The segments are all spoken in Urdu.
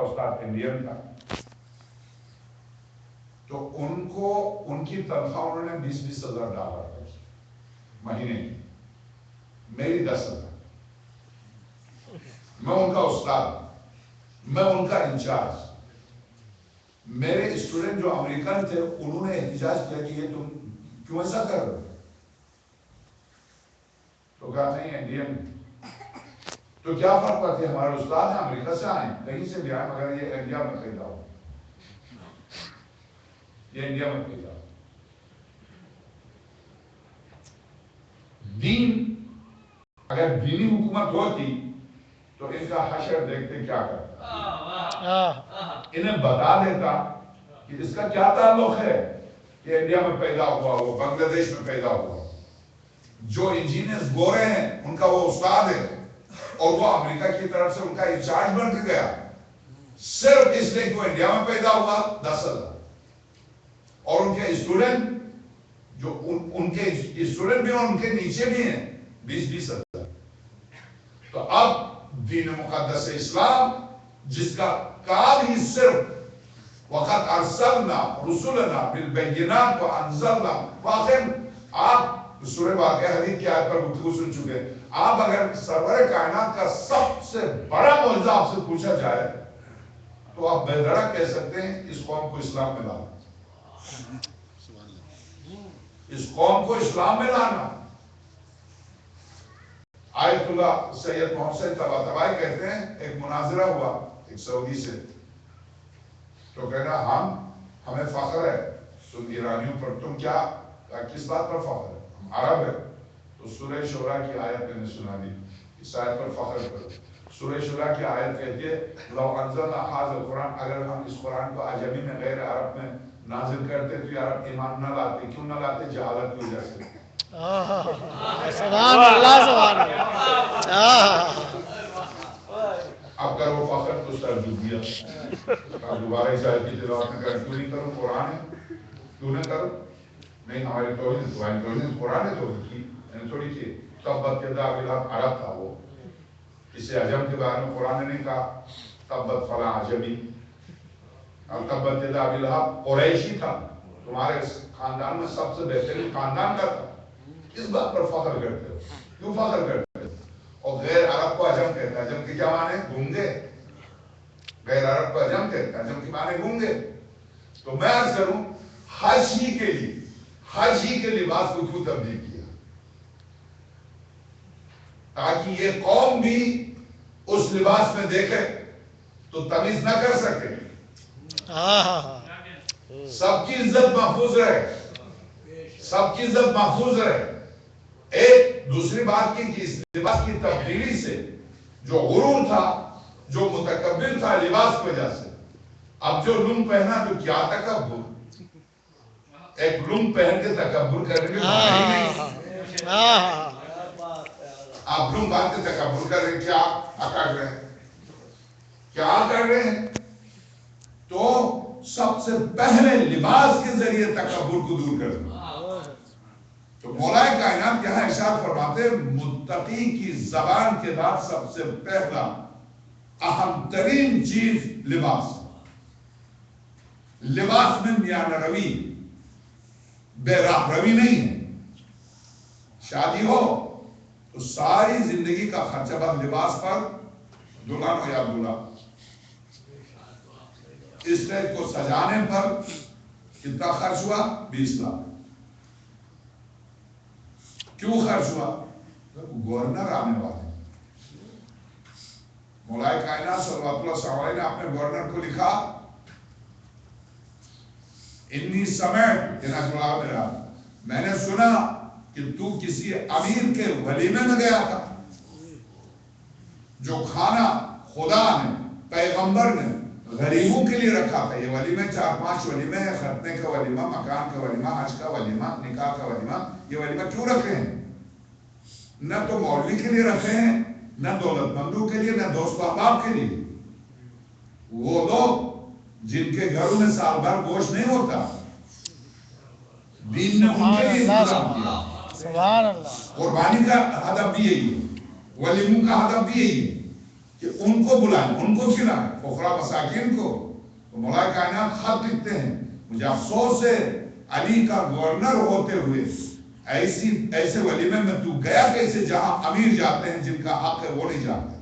استاد انڈین تھا، تو ان کو ان کی تنخواہ انہوں نے 20,000 ڈالر مہینے کی، میری 10,000. میں ان کا استاد، میں ان کا انچارج. میرے اسٹوڈنٹ جو امریکن تھے انہوں نے احتجاج کیا کہ یہ تم کیوں ایسا کر رہے ہو؟ تو کہا نہیں انڈین. تو کیا فرق پڑتا ہے؟ ہمارے استاد ہیں امریکہ سے آئے کہیں سے بھی آئے، مگر یہ انڈیا میں پیدا ہو، یہ انڈیا میں پیدا ہو. دین اگر دینی حکومت ہوتی تو ان کا حشر دیکھتے کیا کرتا، انہیں بتا دیتا کہ اس کا کیا تعلق ہے کہ انڈیا میں پیدا ہوا، وہ بنگلہ دیش میں پیدا ہوا. جو انجینئرز گورے ہیں ان کا وہ استاد ہے اور وہ امریکہ کی طرف سے ان کا انچارج بن کے گیا صرف اس لیے کہ وہ انڈیا میں پیدا ہوا. 10,000. اور ان کے اسٹوڈنٹ جو ان کے اسٹوڈنٹ بھی اور ان کے نیچے بھی ہیں 20,000. تو اب دین مقدس اسلام جس کا کام ہی صرف وقت ارسلنا رسولنا بالبینات وانزلنا، واقعی آپ سورہ واقعہ حدیث کی آیت پر گفتگو سن چکے. آپ اگر سرور کائنات کا سب سے بڑا معجزہ آپ سے پوچھا جائے تو آپ بے دھڑک کہہ سکتے ہیں اس قوم کو اسلام میں لانا، اس قوم کو اسلام میں لانا. آیت اللہ سید محسن طباطبائی کہتے ہیں ایک مناظرہ ہوا ایک سعودی سے، تو کہنا ہمیں فخر ہے تم ایرانیوں پر، تم کیا کس بات پر فخر ہے؟ ہم عرب ہے. تو سورہ شورا کی آیت میں نے سنا دی، اس آیت پر فخر کرو. سورہ شورا کی آیت کہتی ہے لو انزلنا ھذا القرآن، اگر ہم اس قرآن کو عجمی میں غیر عرب میں نازل کرتے تو یہ عرب ایمان نہ لاتے. کیوں نہ لاتے؟ جہالت کی وجہ سے. سبحان اللہ سبحان اللہ. اب کرو فخر تو سر ڈوب گیا. اب دوبارہ اس آیت کی تلاوت میں کیوں نہیں کروں؟ قرآن ہے، کیوں نہ کروں؟ نہیں ہماری توہین قرآن ہے تو کی تھوڑی کی. تبت یدا ابی لہب عرب تھا وہ، اسے عجم کے بارے میں قرآن نے نہیں کہا تبت فلاں عجمی. اور تبت یدا ابی لہب قریشی تھا، تمہارے خاندان میں سب سے بہترین خاندان کا تھا. اس بات پر فخر کرتے ہو، کیوں فخر کرتے ہو؟ اور غیر عرب کو عجم کہتا ہے. عجم کی کیا معنی؟ گونگے. غیر عرب کو عجم کہتا ہے، عجم کی معنی گونگے. تو میں عرض کروں حج ہی کے لباس کو کیوں تبدیل کیا؟ تاکہ یہ قوم بھی اس لباس میں دیکھے تو تمیز نہ کر سکے، سب کی عزت محفوظ رہے، سب کی عزت محفوظ رہے. ایک دوسری بات کی کہ اس لباس کی تبدیلی سے جو غرور تھا، جو متکبر تھا لباس کی وجہ سے، اب جو لنگ پہنا تو کیا تکبر، ایک لنگ پہن کے تکبر کرنے کے بارے ہی نہیں. آپ لنگ باندھ کے تکبر کر رہے ہیں، کیا کر رہے ہیں، کیا کر رہے ہیں؟ تو سب سے پہلے لباس کے ذریعے تکبر کو دور کر دیں. تو مولا کائنات یہاں ارشاد فرماتے متقی کی زبان کے بعد سب سے پہلا اہم ترین چیز لباس. لباس میں میانہ روی، بے راہ روی نہیں ہے. شادی ہو تو ساری زندگی کا خرچہ بس لباس پر، دلہن ہو یا دلہا. اسٹیج کو سجانے پر کتنا خرچ ہوا؟ 20 لاکھ. کیوں خرچ ہوا؟ گورنر آنے والے. مولا کائنات صلی اللہ علیہ وسلم نے اپنے گورنر کو لکھا انی سمعت، میں نے سنا کہ تو کسی امیر کے ولیمے میں گیا تھا جو کھانا خدا نے پیغمبر نے غریبوں کے لیے رکھا تھا. یہ ولیمے 4-5 ولیمے ہیں، ختنے کا ولیمہ، مکان کا ولیمہ، حج کا ولیمہ، نکاح کا ولیمہ. یہ ولیمہ کیوں رکھے ہیں؟ نہ تو مولوی کے لیے رکھے ہیں، نہ دولت مندوں کے لیے، نہ دوست و احباب کے لیے. وہ لوگ جن کے گھروں میں سال بھر گوشت نہیں ہوتا، دین نے ان کے لیے انتظام کیا. سبحان اللہ. قربانی کا ہدف بھی یہی ہے، ولیموں کا ہدف بھی یہی ہے کہ ان کو بلائیں، ان کو کھلائیں، فقراء مساکین کو. تو مولا کائنات خط لکھتے ہیں مجھے افسوس ہے علی کا گورنر ہوتے ہوئے ایسے ولیمے میں تو گیا کیسے جہاں امیر جاتے ہیں جن کا حق ہے وہ نہیں جاتے.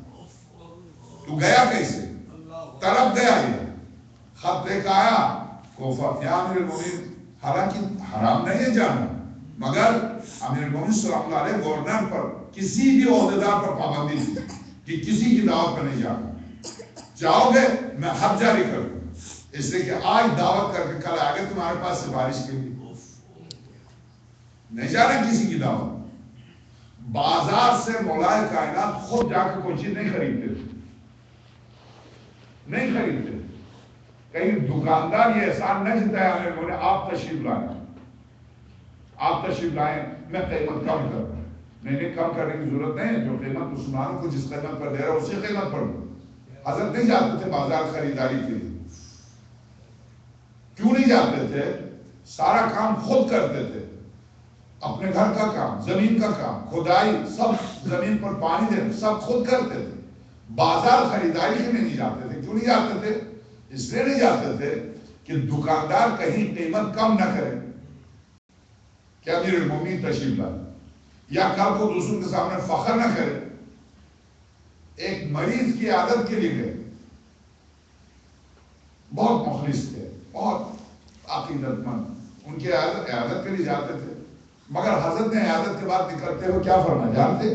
تو گیا کیسے؟ طرف گیا یہ خط لے کے آیا کوفہ. یا امیر المومنین حالانکہ حرام نہیں ہے جانا، مگر امیر المومنین صلی اللہ علیہ گورنر پر کسی بھی عہدیدار پر پابندی تھی کہ کسی کی دعوت پر نہیں جانا. جاؤ گے میں حد جاری کر دوں، اس لیے کہ آج دعوت کر کے کل آگے تمہارے پاس سفارش کے لیے نہیں جانا کسی کی دعوت. بازار سے مولا کائنات خود جا کے کوئی چیز نہیں خریدتے تھے، نہیں خریدتے. کہیں دکاندار یہ احسان نہ جتایا انہوں نے آپ تشریف لائیں، آپ تشریف لائیں میں قیمت کم کر رہا ہوں. نہیں کم کرنے کی ضرورت نہیں ہے، جو قیمت مسلمانوں کو جس قیمت پر دے رہا ہے اسی قیمت پر دو. حضرت نہیں جاتے تھے بازار خریداری کے لیے. کیوں نہیں جاتے تھے؟ سارا کام خود کرتے تھے، اپنے گھر کا کام، زمین کا کام، کھدائی سب، زمین پر پانی دینا سب خود کرتے تھے. بازار خریداری کے لیے نہیں جاتے تھے. کیوں نہیں جاتے تھے؟ اس لیے نہیں جاتے تھے کہ دکاندار کہیں قیمت کم نہ کرے کہ امیر المومنین تشریف لائے، یا کل کو دوسروں کے سامنے فخر نہ کرے. ایک مریض کی عادت کے لیے گئے، بہت مخلص تھے، بہت عقیدت مند، ان کے عیادت کے لیے جاتے تھے. مگر حضرت نے عیادت کے بعد نکلتے ہوئے کیا فرمایا جانتے؟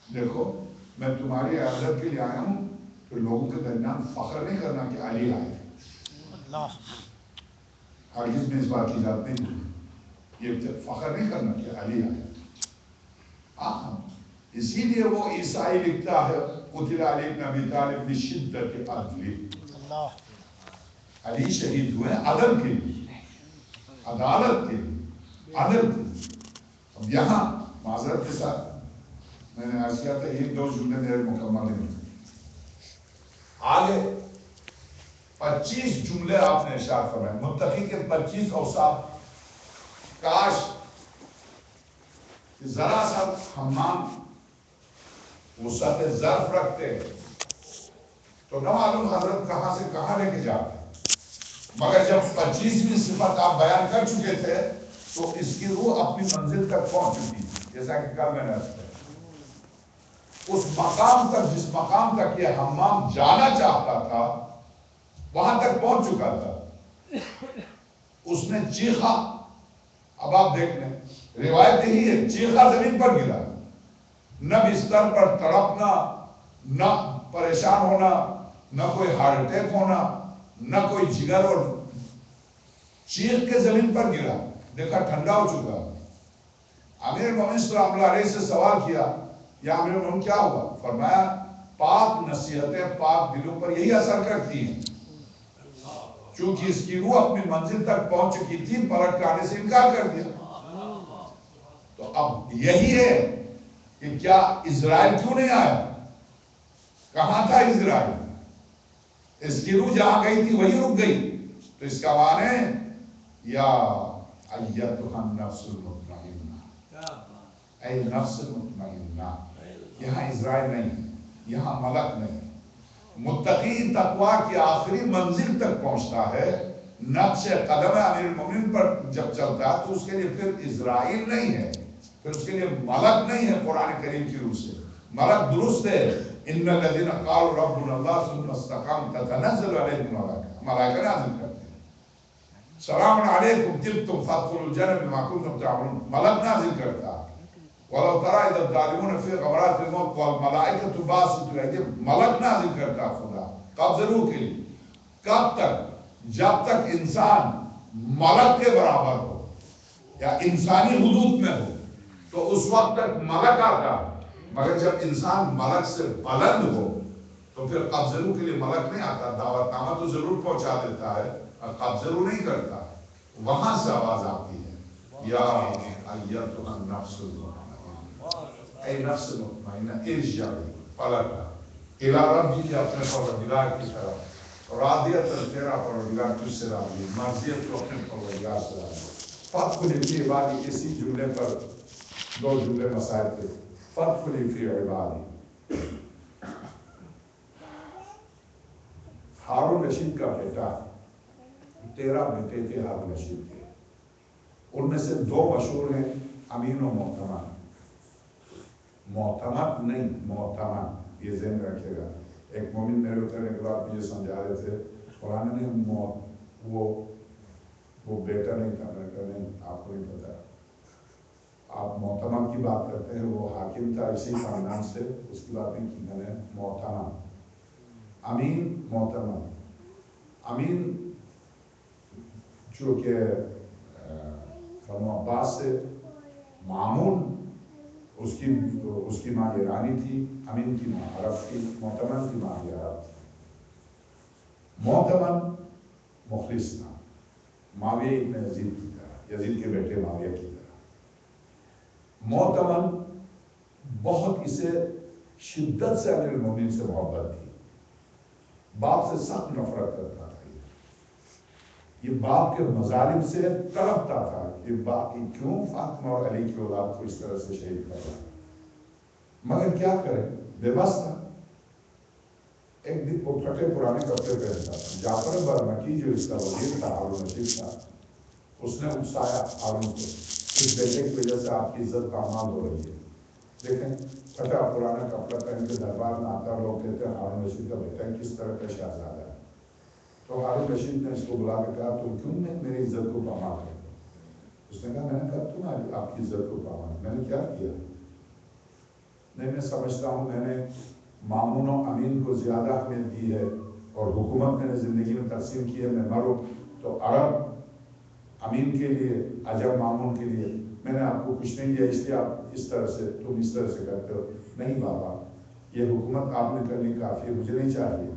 دیکھو میں تمہاری عیادت کے لیے آیا ہوں تو لوگوں کے درمیان فخر نہیں کرنا کہ علی آئے. ہرگز میں اس بات کی اجازت نہیں دوں، یہ فخر نہیں کرنا کہ علی آئے. ہاں اسی لیے وہ عیسائی لکھتا ہے قتل علی بن ابی طالب بشدۃ عدلہ، علی شہید ہوئے عدل کے لیے، عدالت کے لیے، عدل کے لیے. اب یہاں معذرت کے ساتھ میں نے عرض کیا تھا یہ 2 جملے میرے مکمل نہیں. آگے 25 جملے آپ نے ارشاد فرمائے، متقی کے 25 اوصاف. کاش ذرا سا حمام وسعت ظرف رکھتے تو نہ معلوم حضرت کہاں سے کہاں لے کے جاتے. مگر جب 25ویں صفت آپ بیان کر چکے تھے تو اس کی روح اپنی منزل تک پہنچ چکی تھی. جیسا کہ کل میں نے عرض کیا اس مقام تک جس مقام تک یہ حمام جانا چاہتا تھا وہاں تک پہنچ چکا تھا. اس نے چیخا. اب آپ دیکھ لیں روایت یہی ہے، چیخا زمین پر گرا، نہ بستر پر تڑپنا، نہ پریشان ہونا، نہ کوئی ہارٹ اٹیک ہونا، نہ کوئی جگر، اور چیخ کے زمین پر گرا. دیکھا ٹھنڈا ہو چکا. امیر المومنین صلی اللہ علیہ سے سوال کیا یا امیر المومنین کیا ہوا؟ فرمایا پاک نصیحتیں پاک دلوں پر یہی اثر کرتی ہیں. چونکہ اس کی روح اپنی منزل تک پہنچ چکی تھی، پلٹ آنے سے انکار کر دیا. تو اب یہی ہے کہ کیا اسرائیل کیوں نہیں آیا؟ کہاں تھا اسرائیل؟ اس کی روح جہاں گئی تھی وہی رک گئی. تو اس کا معنی یا ایتھا النفس المطمئنہ، اے نفس مطمئنہ. یہاں اسرائیل نہیں، یہاں ملک نہیں. متقی تقوی کی آخری منزل تک پہنچتا ہے. نقش قدم امیر المومنین پر جب چلتا ہے تو اس کے لیے پھر اسرائیل نہیں ہے، پھر اس کے لیے ملک نہیں ہے. قرآن کریم کی روح سے ملک درست ہے. ان الذین قالوا ربنا اللہ ثم استقاموا تتنزل علیہم الملائکہ، ملائکہ نازل کرتے ہیں. سلام علیکم طبتم فادخلوا الجنہ بما کنتم تعملون، ملک نازل کرتا ہے. وَلَوْ تَرَى إِذَا الظَّالِمُونَ فِي غَمَرَاتِ الْمَوْتِ وَالْمَلَائِكَةُ بَاسِطُو أَيْدِيهِمْ، ملک نازل کرتا خدا. کب ضرور کے لیے؟ کب تک؟ جب تک انسان ملک کے برابر ہو یا انسانی حدود میں ہو تو اس وقت تک ملک آتا. مگر جب انسان ملک سے بلند ہو تو پھر قبضرو کے لیے ملک نہیں آتا. دعوت نامہ تو ضرور پہنچا دیتا ہے اور قبضرو نہیں کرتا. وہاں سے آواز آتی ہے یا ایتھا النفس المطمئنہ، اے نفس مطمئنہ ارجعی، پلٹا الی ربک، اپنے پروردگار کی طرف، راضیۃ، تیرا پروردگار تجھ سے راضی، مرضیت تو اپنے پروردگار سے راضی. فادخلی فی عبادی، اسی جملے پر 2 جملے مسائل تھے. فادخلی فی عبادی، ہارون رشید کا بیٹا، 13 بیٹے تھے ہارون رشید کے، ان میں سے 2 مشہور ہیں، امین و معتمد۔ معتمد نہیں، معتمد، یہ ذہن رکھے گا۔ ایک مومن میرے اترنے کے بعد مجھے سمجھا رہے تھے قرآن نے وہ بیٹا نہیں تھا، میں کہا نہیں، آپ کو نہیں پتا، آپ معتمد کی بات کرتے ہیں، وہ حاکم تھا اسی خاندان سے، اس کی بات نہیں کی میں نے، معتمد، امین معتمد۔ امین جو کہ بنو عباس سے معمون، اس کی ماں ایرانی تھی، امین کی ماں عرب تھی، معتمد کی ماں بھی عرب تھی۔ معتمد مخلص تھا، معاویہ ابن یزید کی طرح، یزید کے بیٹے معاویہ کی طرح۔ معتمد بہت اسے شدت سے امیر المومنین سے محبت تھی، باپ سے سخت نفرت کرتا تھا، یہ باپ کے مظالم سے تڑپتا تھا کہ باپ کی کیوں فاطمہ اور علی کی اولاد کو اس طرح سے شہید کر رہا ہے، مگر کیا کرے، بے بس تھا۔ ایک دن وہ پھٹے پرانے کپڑے پہنتا تھا، جعفر برمکی جو اس کا وزیر تھا، ہارون رشید تھا، اس نے اکسایا ہارون کو، اس بیٹے کی وجہ سے آپ کی عزت پامال ہو رہی ہے، دیکھیں پھٹا پرانا کپڑا پہن کے دربار میں آتا، لوگ کہتے ہیں ہارون رشید کا بیٹا کس طرح کا شہزادہ ہے۔ تو ہارون رشید نے اس کو بلا کے کہا تم کیوں میری عزت کو پامال کرتے ہو؟ اس نے کہا میں نے کہا تم آپ کی عزت کو پامال، میں نے کیا کیا؟ نہیں، میں سمجھتا ہوں میں نے مامون و امین کو زیادہ اہمیت دی ہے، اور حکومت میں نے زندگی میں تقسیم کی ہے، میں مروں تو عرب امین کے لیے، عجب مامون کے لیے، میں نے آپ کو کچھ نہیں دیا اس لیے آپ اس طرح سے، تم اس طرح سے کرتے ہو۔ نہیں بابا، یہ حکومت آپ نے کرنی کافی ہے، مجھے نہیں چاہیے۔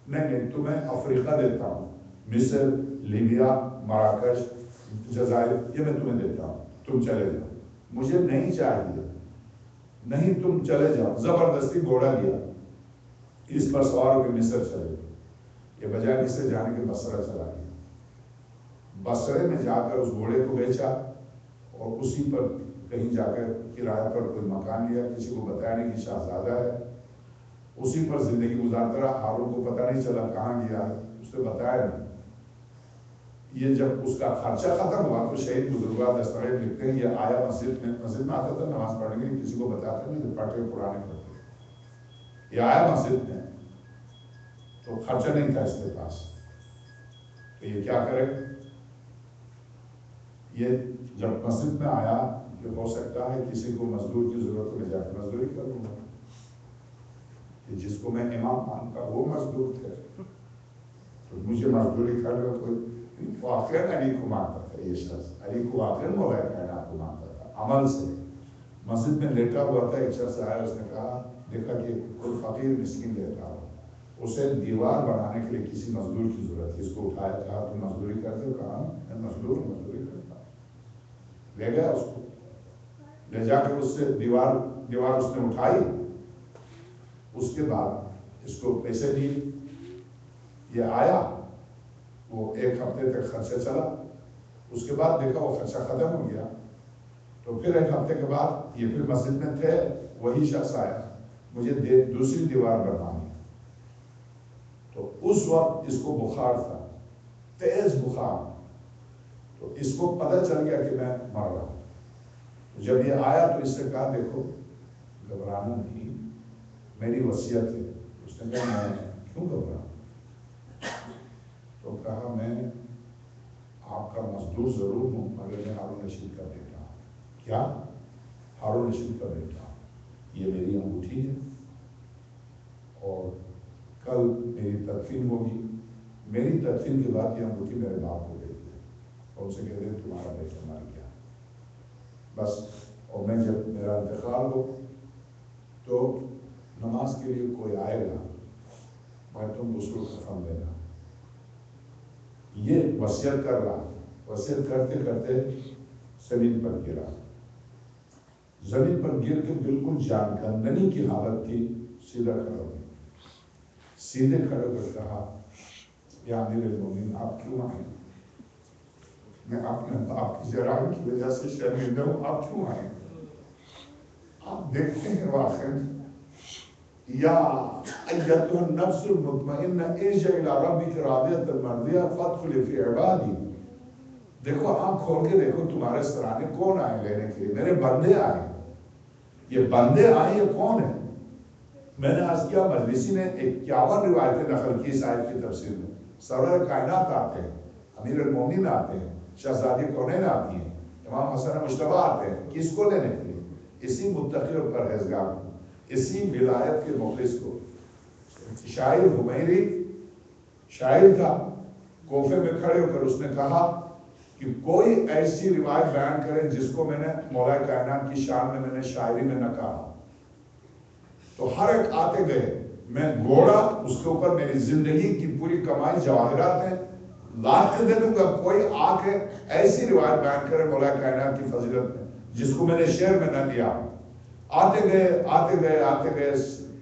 نہیں، تمہیں افریقہ دیتا ہوں، مصر، لیبیا، مراکش، جزائر، یہ میں تمہیں دیتا ہوں، تم چلے جاؤ، مجھے نہیں چاہیے۔ نہیں، تم چلے جاؤ، زبردستی گھوڑا دیا، اس پر سوار ہو کے مصر چلے جاؤ۔ یہ بجائے مصر جانے کے بصرہ چلا گیا، بصرے میں جا کر اس گھوڑے کو بیچا، اور اسی پر کہیں جا کر کرایہ پر کوئی مکان لیا، کسی کو بتایا نہیں کہ شہزادہ ہے، اسی پر زندگی گزارتا رہا۔ ہارون کو پتہ نہیں چلا کہاں گیا ہے، اس نے بتایا نہیں۔ یہ جب اس کا خرچہ ختم ہوا تو شہید بزرگوار دستاویز لکھتے ہیں یہ آیا مسجد میں آتا تھا نماز پڑھنے کے لیے، کسی کو بتاتا نہیں، پڑھے قرآن پڑھتے، یہ آیا مسجد میں تو خرچہ نہیں تھا اس کے پاس، تو یہ کیا کرے؟ یہ جب مسجد میں آیا کہ ہو سکتا ہے کسی کو مزدور کی ضرورت میں جا کے مزدوری کر لوں گا، کہ جس کو میں امام مانتا وہ مزدور تھے تو مجھے مزدوری کر لو۔ کوئی واقعاً علی کو مانتا تھا یہ شخص، علی کو واقعاً مولا کائنات کو مانتا تھا عمل سے۔ مسجد میں لیٹا ہوا تھا، ایک شخص آیا، اس نے کہا دیکھا کہ کوئی فقیر مسکین لیٹا ہوا، اسے دیوار بنانے کے لیے کسی مزدور کی ضرورت ہے، اس کو اٹھایا، کہا تم مزدوری کرتے ہو؟ کہا میں مزدوری کرتا ہوں۔ لے گیا اس کو، لے جا کے اس سے دیوار اس نے اٹھائی، اس کے بعد اس کو پیسے دیے، یہ آیا، وہ 1 ہفتے تک خرچہ چلا، اس کے بعد دیکھا وہ خرچہ ختم ہو گیا، تو پھر 1 ہفتے کے بعد یہ پھر مسجد میں تھے، وہی شخص آیا، مجھے دوسری دیوار بنوانی، تو اس وقت اس کو بخار تھا، تیز بخار، تو اس کو پتہ چل گیا کہ میں مر رہا ہوں۔ جب یہ آیا تو اس نے کہا دیکھو گھبرانا نہیں، میری وصیت ہے۔ اس نے کہا میں کیوں گھبراؤں؟ تو کہا میں آپ کا مزدور ضرور ہوں مگر میں ہارون رشید کا بیٹا ہوں۔ کیا؟ ہارون رشید کا بیٹا ہوں، یہ میری انگوٹھی ہے، اور کل میری تدفین ہوگی، میری تدفین کے بعد یہ انگوٹھی میرے باپ کو دے دیا اور ان سے کہہ دیں تمہارا بیٹا مر گیا بس، اور میں جب میرا انتقال ہو تو نماز کے لیے کوئی آئے گا، میں تم غسل کفن دینا۔ یہ وصیت کر رہا، وصیت کرتے کرتے زمین پر گرا، زمین پر گر کے بالکل جان کندنی کی حالت تھی، سیدھا کھڑا ہو گیا، سیدھے کھڑے ہو کر کہا یا امیر المومنین آپ کیوں آئے؟ میں اپنے باپ کی جرائم کی وجہ سے شرمندہ ہوں، آپ کیوں آئے؟ آپ دیکھتے ہیں واقعی یا ایتها النفس المطمئنہ ارجعی الی ربک راضیۃ مرضیہ فادخلی فی عبادی. دیکھو آنکھ کھول کے دیکھو تمہارے سرانے کون آئے لینے کے لیے؟ میرے بندے آئے. یہ بندے آئے یہ کون ہے؟ میں نے عرض کیا مجلسی نے 51 روایتیں نقل کی اس آیت کی تفسیر میں. سرور کائنات آتے ہیں، امیر المومنین آتے ہیں، شہزادی کونین آتی ہیں، امام حسن مجتبی آتے ہیں. کس کو لینے کے لیے؟ اسی متقی اور پرہیزگار کو، اسی ولایت کے مخلص کو. شاعر حمیری شاعر تھا، کوفے میں کھڑے ہو کر اس نے کہا کہ کوئی ایسی روایت بیان کرے جس کو میں نے مولا کائنات کی شان میں نے شاعری میں نہ کہا. تو ہر ایک آتے گئے، میں گھوڑا اس کے اوپر میری زندگی کی پوری کمائی جواہرات ہیں لاکھ کے دے دوں گا، کوئی آ کے ایسی روایت بیان کرے مولا کائنات کی فضیلت میں جس کو میں نے شعر میں نہ دیا. آتے گئے آتے گئے آتے گئے،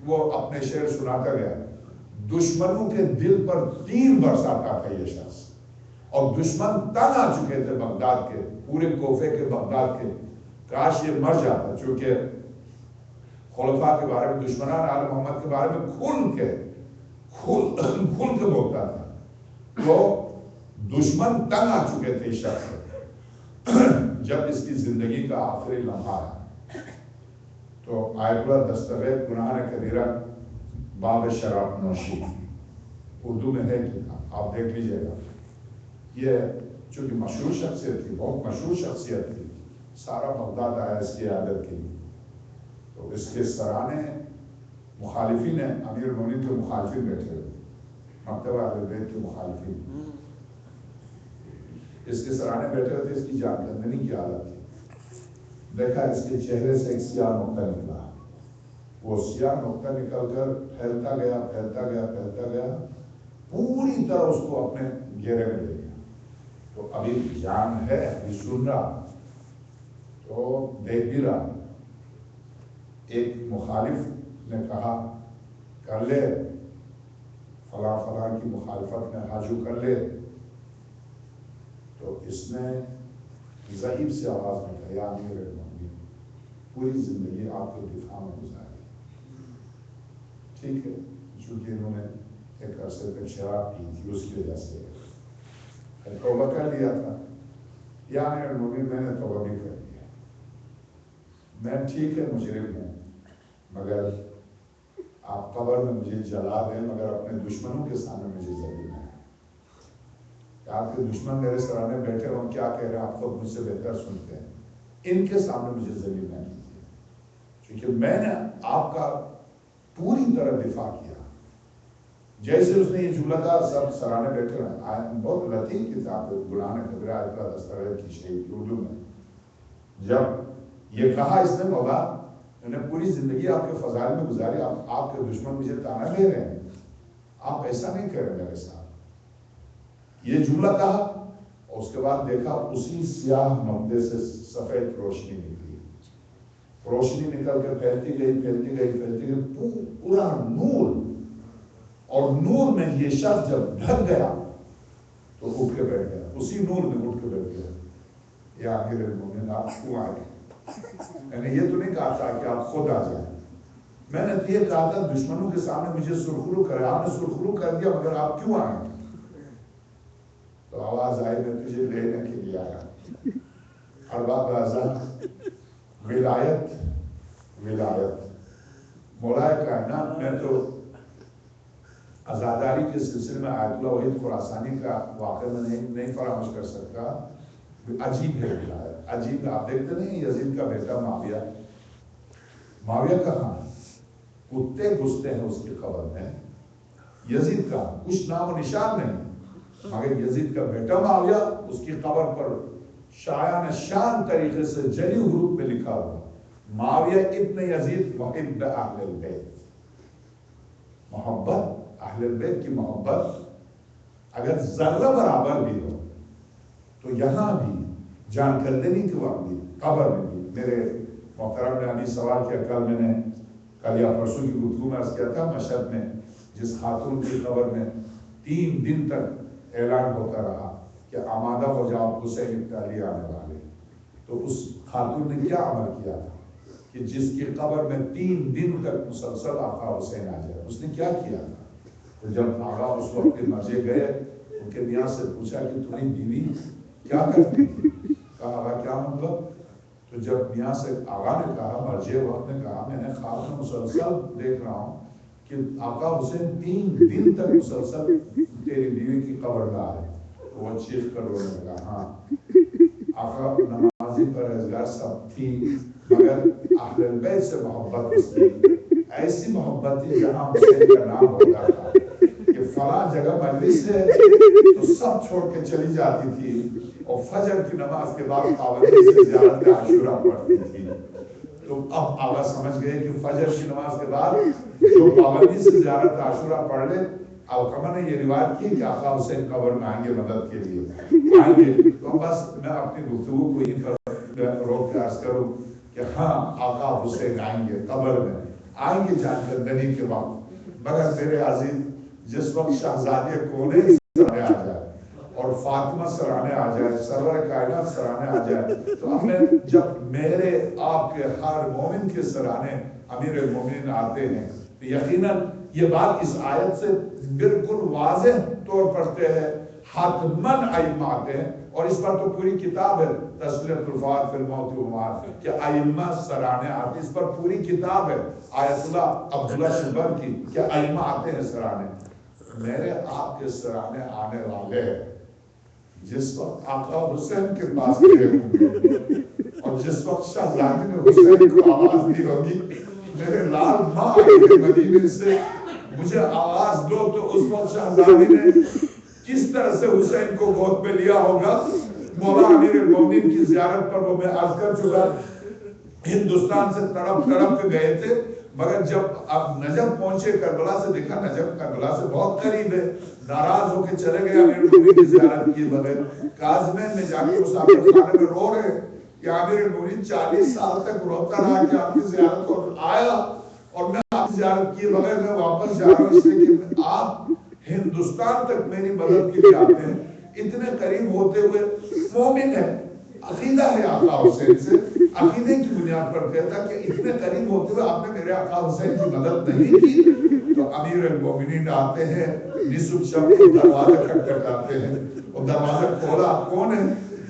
وہ اپنے شعر سناتا گیا. دشمنوں کے دل پر تیر برساتا تھا یہ شخص، اور دشمن تنگ آ چکے تھے بغداد کے، پورے کوفے کے بغداد کے. کاش یہ مر جاتا، چونکہ خلفاء کے بارے میں، دشمنان آل محمد کے بارے میں کھل کے بولتا تھا. تو دشمن تنگ آ چکے تھے اس شخص سے. جب اس کی زندگی کا آخری لمحہ ہے تو آیت اللہ دستاویز گناہ کبیرہ باب شراب نوشی اردو میں ہے کتاب، آپ دیکھ لیجئے گا. یہ چونکہ مشہور شخصیت تھی، بہت مشہور شخصیت تھی، سارا بغداد آیا اس کی عادت کے لیے. تو اس کے سرانے مخالفین ہیں، امیر المومنین کے مخالفین بیٹھے ہوئے، مکتبہ اہل بیت کے مخالفین اس کے سرانے بیٹھے ہوئے تھے. اس کی جان کندنی کی حالت تھی. دیکھا اس کے چہرے سے ایک سیاہ نقطہ نکلا. وہ سیاہ نقطہ نکل کر پھیلتا گیا پھیلتا گیا پھیلتا گیا، پوری طرح اس کو اپنے گھیرے میں لے گیا. تو ابھی جان ہے، ابھی سن رہا، تو دیکھ بھی رہا. ایک مخالف نے کہا کر لے، فلاں فلاں کی مخالفت میں حاجو کر لے. تو اس نے ضعیف سے آواز میں کہا، یا امیر المومنین، پوری زندگی آپ کے دفاع میں گزاری، ٹھیک ہے، چونکہ انہوں نے ایک عرصے تک شراب پی تھی اس کی وجہ سے توبہ کر لیا تھا. یا امیر المومنین، میں نے توبہ بھی کر لیا، میں ٹھیک ہے مجرم ہوں، مگر آپ قبر میں مجھے جلا دیں، مگر اپنے دشمنوں کے سامنے مجھے ذلیل نہ. آپ کے دشمن میرے سرانے بیٹھے ہوں، کیا کہہ رہے ہیں آپ خود مجھ سے بہتر سنتے ہیں، ان کے سامنے مجھے ذلیل نہ کیجیے، کیونکہ میں نے آپ کا پوری طرح دفاع کیا. جیسے اس نے یہ جملہ کہا، سب سرانے بیٹھے ہیں. بہت لطیف کتاب ہے گناہ کبیرہ آیت اللہ دستاویز کی شہید اردو میں. جب یہ کہا اس نے، مولا میں نے پوری زندگی آپ کے فضائل میں گزاری، آپ کے دشمن مجھے تانا دے رہے ہیں، آپ ایسا نہیں کریں میرے ساتھ. یہ جملہ کہا، اور اس کے بعد دیکھا اسی سیاہ نقطے سے سفید روشنی نکلی. روشنی نکل کے پھیلتی گئی پھیلتی گئی پھیلتی گئی، پورا نور. اور نور میں یہ شخص جب ڈھک گیا تو اٹھ کے بیٹھ گیا، اسی نور میں اٹھ کے بیٹھ گیا. یا امیر المومنین، آپ کیوں آئے؟ میں نے یہ تو نہیں کہا تھا کہ آپ خود آ جائیں، میں نے یہ کہا تھا دشمنوں کے سامنے مجھے سرخرو کرے. آپ نے سرخرو کر دیا، مگر آپ کیوں آئے؟ تو آواز آئی، میں تجھے لینے کے لیے آیا. ارباب اعظم، ولایت ولایت مولا کائنات. میں تو عزاداری کے سلسلے میں آیت اللہ وحید خراسانی کا واقعہ میں نہیں فراموش کر سکتا. عجیب ہے ولایت، عجیب. آپ دیکھتے نہیں یزید کا بیٹا معاویہ کہاں؟ کتے گھستے ہیں اس کی قبر میں. یزید کا کچھ نام و نشان نہیں، مگر یزید کا بیٹا معاویہ، اس کی قبر پر شایان شان طریقے سے جلی حروف میں لکھا ہوا، معاویہ ابن یزید محب اہل البیت. محبت اہل البیت کی محبت اگر ذرہ برابر بھی ہو تو یہاں بھی جان کندنی کے وقت بھی، قبر میں بھی. میرے محترم نے ابھی سوال کیا، کل یا پرسوں کی گفتگو میں عرض کیا تھا، مشہد میں جس خاتون کی قبر میں 3 دن تک اعلان ہوتا رہا کہ آمادہ ہو جاؤ، حسین ابن علی آنے والے. تو اس خاتون نے کیا عمل کیا تھا کہ جس کی قبر میں 3 دن تک مسلسل آقا حسین آ جائے. اس نے کیا کیا تھا؟ تو جب آقا اس وقت کے مرجع گئے ان کے میاں سے پوچھا کہ تمہاری بیوی کیا کرتی تھی؟ کہا آقا کیا مطلب؟ تو جب میاں سے آقا نے کہا، مرجع وقت نے کہا، میں نے خواب میں مسلسل دیکھ رہا ہوں کہ آقا حسین 3 دن تک مسلسل تیری بیوی کی قبر میں آئے. تو وہ چیخ کر رونے لگا. ہاں آقا نمازی پرہیزگار سب تھی، مگر اہل البیت سے محبت اس کی ایسی محبت تھی جہاں حسین کا نام ہوتا تھا کہ فلاں جگہ مجلس ہے تو سب چھوڑ کے چلی جاتی تھی اور فجر کی نماز کے بعد پابندی سے زیارت عاشورہ پڑھتی تھی. تو اب آقا سمجھ گئے کہ فجر کی نماز کے بعد جو پابندی سے زیارت عاشورہ پڑھ لے. علقمہ نے یہ روایت کی کہ آقا حسین قبر میں آئیں گے مدد کے لیے آئیں گے. تو بس میں اپنی گفتگو کو یہیں پر روک کے عرض کروں کہ ہاں آقا حسین آئیں گے، قبر میں آئیں گے جان کندنی کے وقت. مگر میرے عزیز جس وقت شہزادی کونین سرانے آ جائے اور فاطمہ سرانے آ جائے، سرور کائنات سرانے آ جائے، تو ہمیں جب میرے آپ کے ہر مومن کے سرانے امیر المومنین آتے ہیں تو یقیناً یہ بات اس آیت سے بالکل واضح طور پر طے ہے. حتماً ائمہ آتے ہیں اور اس پر تو پوری کتاب ہے تسلیۃ الفات فی الموت والمعاد کہ ائمہ سرانے آتے. اس پر پوری کتاب ہے آیت اللہ عبداللہ شبر کی کہ ائمہ آتے ہیں سرانے. میرے آپ کے سرانے آنے والے جس وقت آقا حسین کے پاس گئے ہوں گے اور جس وقت شہزادی نے حسین کو آواز دی ہوگی میرے لال ماں آئی مدینے سے مجھے آواز دو، تو اس وقت شہزادی نے کس طرح سے حسین کو گود میں لیا ہوگا. مولا امیر المومنین کی زیارت پر وہ میں عرض کر چکا ہندوستان سے تڑپ کے گئے تھے، مگر جب اب نجف پہنچے کربلا سے دیکھا نجف کربلا سے بہت قریب ہے، ناراض ہو کے چلے گئے امیر المومنین کی زیارت کیے بغیر. کاظمین میں جا کے مسافر خانے میں رو رہے کہ امیر المومنین 40 سال تک روتا رہا کہ آپ کی زیارت اور آیا اور میں آپ کی زیارت کیے بغیر میں واپس جا رہا ہوں، اس لیے کہ آپ ہندوستان تک میری مدد کے لیے آتے ہیں. اتنے قریب ہوتے ہوئے مومن ہے، عقیدہ ہے آقا حسین سے، عقیدے کی بنیاد پر کہتا کہ اتنے قریب ہوتے ہوئے آپ نے میرے آقا حسین کی مدد نہیں کی. تو امیر المومنین آتے ہیں، نصف شب کو دروازہ کھٹکھٹاتے ہیں اور دروازہ کھولا. کون ہے؟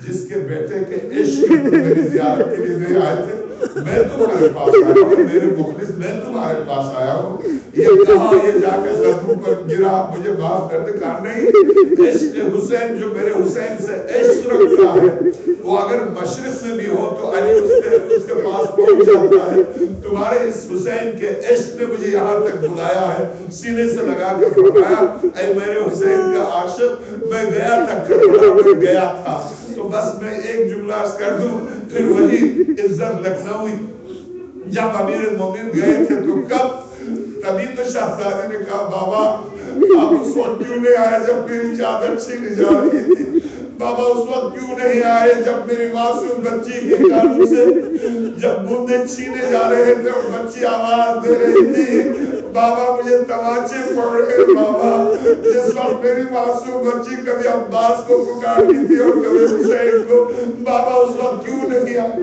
جس کے بیٹے کے عشق میری زیارت کے لیے نہیں آئے تھے. میں تمہارے پاس آیا ہوں میرے مخلص، میں تمہارے پاس آیا ہوں. یہ کہا یہ جا کے قدموں پر گرا مجھے معاف کر دے. کہا نہیں، عشق حسین جو میرے حسین سے عشق رکھتا ہے وہ اگر مشرق میں بھی ہو تو علی اس کے پاس پہنچ جاتا ہے. تمہارے اس حسین کے عشق نے مجھے یہاں تک بلایا ہے. سینے سے لگا کے فرمایا اے میرے حسین کا عاشق میں گیا تھا کربلا میں گیا تھا. تو بس میں ایک جملہ عرض کر دوں پھر وہی عزت لکھنؤی جب امیر المومنین گئے تھے تو کب تبھی تو شہزادے نے کہا بابا آپ اس وقت کیوں نہیں آئے جب میری چادر چھینی جا رہی تھی. بابا اس وقت کیوں نہیں آئے جب میری معصوم بچی کے کانوں سے جب بوندے چھینے جا رہے تھے اور بچی آواز دے رہی تھی بابا مجھے تماچے پڑ رہے. بابا جس وقت میری معصوم بچی کبھی عباس کو پکارتی تھی اور کبھی حسین کو، بابا اس وقت کیوں نہیں آئے.